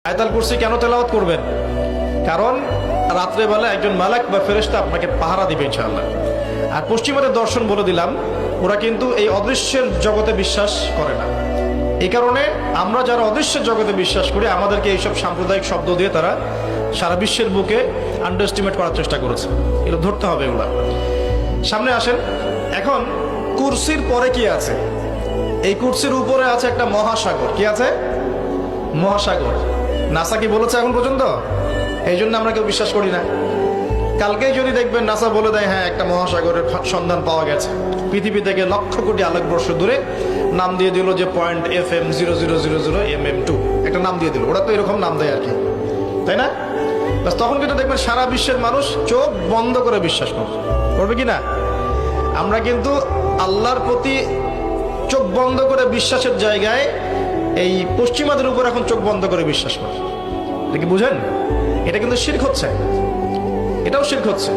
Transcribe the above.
আয়াতুল কুরসি কেন তেলাওয়াত করবেন? কারণ রাত্রেবেলা একজন মালাক বা ফেরেশতা আপনাকে পাহারা দিবে ইনশাআল্লাহ। আর পশ্চিমাদের দর্শন বলে দিলাম, ওরা কিন্তু এই অদৃশ্যের জগতে বিশ্বাস করে না। এই কারণে আমরা যারা অদৃশ্যের জগতে বিশ্বাস করি, আমাদেরকে এইসব সাম্প্রদায়িক শব্দ দিয়ে তারা সারা বিশ্বের বুকে আন্ডারএস্টিমেট করার চেষ্টা করেছে। এগুলো ধরতে হবে এগুলা। সামনে আসেন। এখন কুরসির পরে কি আছে? এই কুরসির উপরে আছে একটা মহাসাগর। কি আছে? মহাসাগর। নাসা কি বলেছে এখন পর্যন্ত? এই জন্য আমরা কেউ বিশ্বাস করি না। কালকেই যদি দেখবেন নাসা বলে দেয় হ্যাঁ একটা মহাসাগরের সন্ধান পাওয়া গেছে, পৃথিবী থেকে লক্ষ কোটি আলোকবর্ষ দূরে, নাম দিয়ে দিল যে .FM0000mm2, একটা নাম দিয়ে দিল। ওরা তো এরকম নাম দেয় আর কি, তাই না? বাস তখন কিন্তু দেখবেন সারা বিশ্বের মানুষ চোখ বন্ধ করে বিশ্বাস করবে কি না? আমরা কিন্তু আল্লাহর প্রতি চোখ বন্ধ করে বিশ্বাসের জায়গায় এই পশ্চিমাদের উপর এখন চোখ বন্ধ করে বিশ্বাস করে। এটা কি বুঝেন? এটা কিন্তু শিরক হচ্ছে, এটাও শিরক হচ্ছে।